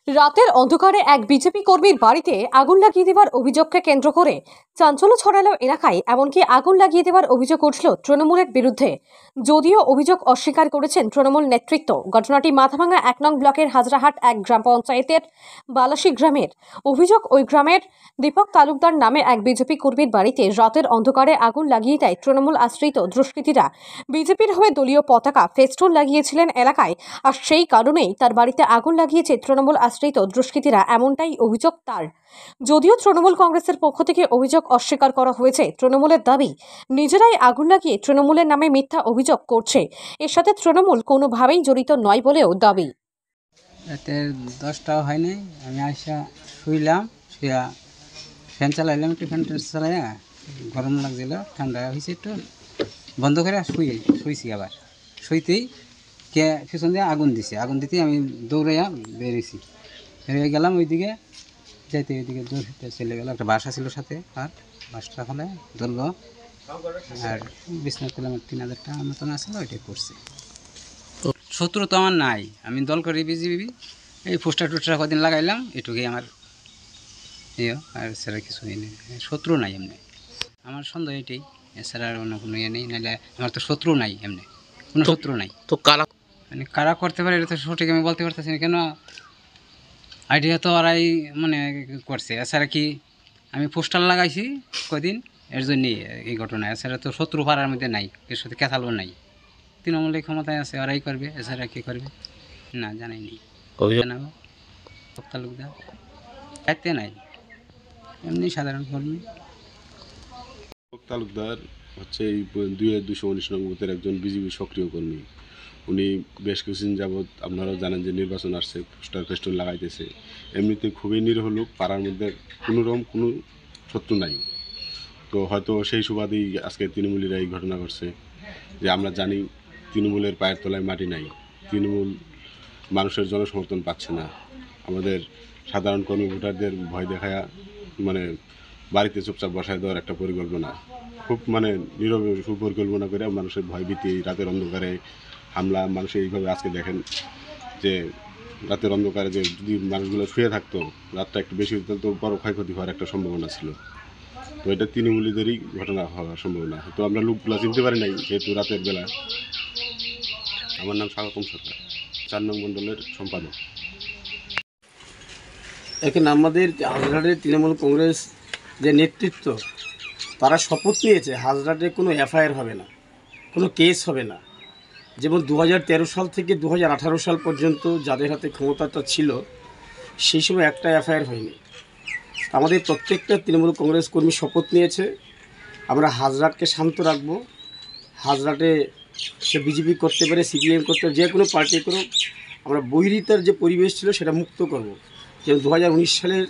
রাতের অন্ধকারে এক বিজেপি কর্মীর বাড়িতে আগুন লাগিয়ে দেওয়ার অভিযোগকে কেন্দ্র করে চাঞ্চল্য ছড়ালো এলাকায়। এমনকি আগুন লাগিয়ে দেওয়ার অভিযোগ উঠল তৃণমূলের বিরুদ্ধে, যদিও অভিযোগ অস্বীকার করেছেন তৃণমূল নেতৃত্ব। ঘটনাটি মাথাভাঙা 1 নং ব্লকের হাজরাহাট 1 গ্রাম পঞ্চায়েতের বালাসী গ্রামের। অভিযোগ, ওই গ্রামের দীপক তালুকদার নামে এক বিজেপি কর্মীর বাড়িতে রাতের অন্ধকারে আগুন লাগিয়ে দেয় তৃণমূল আশ্রিত দুষ্কৃতীরা। বিজেপির হয়ে দলীয় পতাকা ফেস্টুন লাগিয়েছিলেন এলাকায়, আর সেই কারণেই তার বাড়িতে আগুন লাগিয়েছে তৃণমূল আশ্রিত দুষ্কৃতীরা, এমনটাই অভিযোগ তার। যদিও তৃণমূল কংগ্রেসের পক্ষ থেকে অভিযোগ অস্বীকার করা হয়েছে, তৃণমূলের দাবি নিজেরাই আগুন লাগিয়ে তৃণমূলের নামে মিথ্যা অভিযোগ করছে। এর সাথে তৃণমূল কোনোভাবেই জড়িত নয় বলেও দাবি। রাতে 10টাও হয়নি, আমি আসা শুইলাম, শুয়া ফ্যান চালাইলাম, একটু ফ্যান চালাইয়া গরম লাগছিল, ঠান্ডা হয়েছে একটু, বন্ধ করে শুইছি। আবার শুইতেই কে পিছন দিয়ে আগুন দিছে, আগুন দিতেই আমি দৌড়াইয়া বেরিয়েছি, বেরিয়ে গেলাম ওইদিকে যাইতে, ওইদিকে দৌড়তে চলে গেল। একটা বাসা ছিল সাথে, আর বাসটা হলে ধরলো, আর বিছনা পেলাম 3000 টাকার মতন আসলো, ওইটাই করছে। শত্রু তো আমার নাই, আমি দল করি বিজেপি, এই পোস্টার টোস্টার কদিন লাগাইলাম, এটুকুই আমার ইয়ে, আর এছাড়া কিছুই নেই, শত্রু নাই এমনি। আমার সন্দেহ এটাই, এছাড়া আর অন্য কোনো ইয়ে নেই, নাহলে আমার তো শত্রু নাই, এমনি কোনো শত্রু নাই। তো কারা মানে কারা করতে পারে এটা তো সঠিক আমি বলতে পারতেছি না, কেন আইডিয়া তো ওরাই মানে করছে। এছাড়া কি আমি পোস্টার লাগাইছি কদিন, এর জন্যই এই ঘটনা। এছাড়া তো শত্রু পাড়ার মধ্যে নাই, এর সাথে কেথালও নাই। তৃণমূলের ক্ষমতায় আছে, ওরাই করবে, এছাড়া কী করবে না জানাই নেই। জানাবো তালুকদার দায়িত্বে নাই, এমনি সাধারণ কর্মী। তালুকদার হচ্ছে এই 219 নং বুথের একজন বিজেপি সক্রিয় কর্মী। উনি বেশ কিছুদিন যাবৎ, আপনারাও জানেন যে নির্বাচন আসছে, পোস্টার ফেস্টুন লাগাইতেছে। এমনিতে খুবই নিরীহ লোক, পাড়ার মধ্যে কোনোরকম কোনো শত্রু নাই। তো হয়তো সেই সুবাদেই আজকে তৃণমূলীরা এই ঘটনা ঘটছে। যে আমরা জানি তৃণমূলের পায়ের তলায় মাটি নাই, তৃণমূল মানুষের জনসমর্থন পাচ্ছে না। আমাদের সাধারণ কর্মী ভোটারদের ভয় দেখায়া মানে বাড়িতে চুপচাপ বসায় দেওয়ার একটা পরিকল্পনা, খুব মানে নীরবে সুপরিকল্পনা করে মানুষের ভয়ভীতি, রাতের অন্ধকারে হামলা। মানুষের এইভাবে আজকে দেখেন যে রাতের অন্ধকারে যে যদি মানুষগুলো শুয়ে থাকতো, রাতটা একটু বেশি হতো তো বড় ক্ষয়ক্ষতি হওয়ার একটা সম্ভাবনা ছিল। তো এটা তৃণমূলীদেরই ঘটনা হওয়ার সম্ভাবনা। তো আমরা লোকগুলো চিনতে পারি নাই যেহেতু রাতের বেলা। আমার নাম স্বাগতম সরকার, 4 নং মণ্ডলের সম্পাদক। এখানে আমাদের হাজরাটের তৃণমূল কংগ্রেস যে নেতৃত্ব, তারা শপথ নিয়েছে হাজরাটে কোনো এফআইআর হবে না, কোনো কেস হবে না। যেমন 2013 সাল থেকে 2018 সাল পর্যন্ত যাদের হাতে ক্ষমতাটা ছিল, সেই সময় একটা এফআইআর হয়নি। আমাদের প্রত্যেকটা তৃণমূল কংগ্রেস কর্মী শপথ নিয়েছে আমরা হাজরাটকে শান্ত রাখব। হাজরাটে সে বিজেপি করতে পারে, সিপিএম করতে পারে, যে কোনো পার্টি করুক, আমরা বহিরিতার যে পরিবেশ ছিল সেটা মুক্ত করব। যেমন 2019 সালের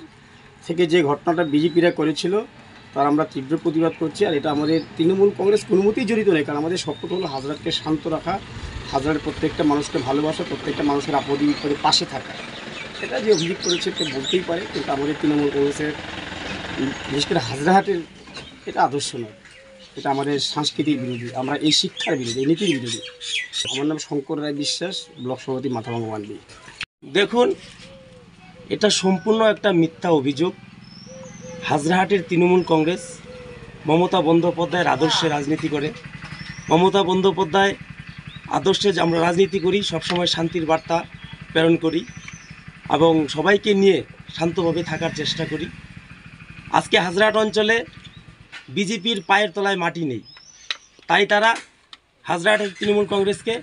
থেকে যে ঘটনাটা বিজেপিরা করেছিল, তার আমরা তীব্র প্রতিবাদ করছি। আর এটা আমাদের তৃণমূল কংগ্রেস কোনো মতেই জড়িত নেই, কারণ আমাদের শপথ হলো হাজরাটকে শান্ত রাখা, হাজরাটের প্রত্যেকটা মানুষকে ভালোবাসা, প্রত্যেকটা মানুষের আপদে বিপদে পাশে থাকা। সেটা যে অভিযোগ করেছে তো বলতেই পারে, কিন্তু আমাদের তৃণমূল কংগ্রেসের বিশেষ করে হাজরাহাটের এটা আদর্শ নয়, এটা আমাদের সাংস্কৃতিক বিরোধী, আমরা এই শিক্ষার বিরোধী, এই নীতির বিরোধী। আমার নাম শঙ্কর রায় বিশ্বাস, ব্লক সভাপতি মাথাভাঙা মান্ডি। দেখুন, এটা সম্পূর্ণ একটা মিথ্যা অভিযোগ। হাজরাহাটের তৃণমূল কংগ্রেস মমতা বন্দ্যোপাধ্যায়ের আদর্শে রাজনীতি করে। মমতা বন্দ্যোপাধ্যায় আদর্শে আমরা রাজনীতি করি, সবসময় শান্তির বার্তা প্রেরণ করি এবং সবাইকে নিয়ে শান্তভাবে থাকার চেষ্টা করি। আজকে হাজরাহাট অঞ্চলে বিজেপির পায়ের তলায় মাটি নেই, তাই তারা হাজরাহাটের তৃণমূল কংগ্রেসকে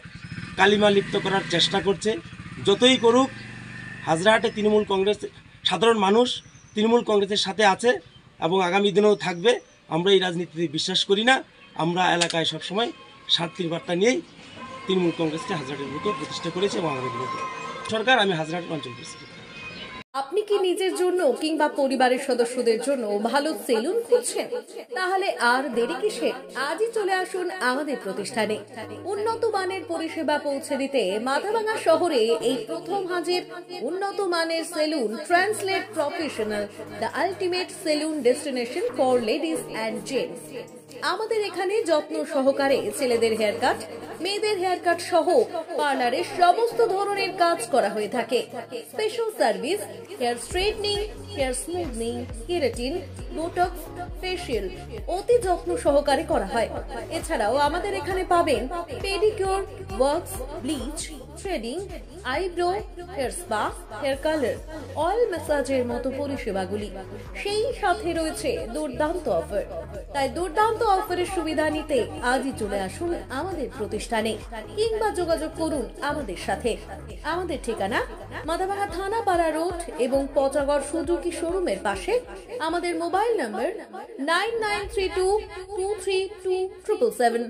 কালিমা লিপ্ত করার চেষ্টা করছে। যতই করুক, হাজরাহাটে তৃণমূল কংগ্রেস, সাধারণ মানুষ তৃণমূল কংগ্রেসের সাথে আছে এবং আগামী দিনেও থাকবে। আমরা এই রাজনীতিতে বিশ্বাস করি না, আমরা এলাকায় সবসময় শান্তির বার্তা নিয়েই তৃণমূল কংগ্রেসকে হাজরাহাটের বুকে প্রতিষ্ঠা করেছে এবং আগামী দিনেও সরকার। আমি হাজরাহাট অঞ্চল প্রেসিডেন্ট। আপনি কি নিজের জন্য কিংবা পরিবারের সদস্যদের জন্য ভালো সেলুন খুঁজছেন? তাহলে আর দেরি কিসের? আজই চলে আসুন আমাদের প্রতিষ্ঠানে। উন্নত মানের পরিষেবা পৌঁছে দিতে মাথাভাঙা শহরে এই প্রথম হাজির উন্নত মানের salon translate professional, the ultimate salon destination for ladies and gents. আমাদের এখানে যত্ন সহকারে ছেলেদের হেয়ার কাট, মেয়েদের হেয়ার কাট সহ পার্লারের সমস্ত ধরনের কাজ করা হয়ে থাকে। Special service hair straightening, hair smoothing, keratin, botox, facial অতি যত্ন সহকারে করা হয়। এছাড়াও আমাদের এখানে পাবেন pedicure, wax, bleach, threading, eyebrow, hair spa, hair colour, oil ম্যাসাজের মতো পরিষেবাগুলি। সেই সাথে রয়েছে দুর্দান্ত অফার। তাই দুর্দান্ত অফারের সুবিধা নিতে আজই চলে আসুন আমাদের প্রতিষ্ঠানে কিংবা যোগাযোগ করুন আমাদের সাথে। আমাদের ঠিকানা মাথাভাঙা থানাপাড়া রোড এবং পচাগড় সুজুকি শোরুমের পাশে। আমাদের মোবাইল নম্বর 9932232777।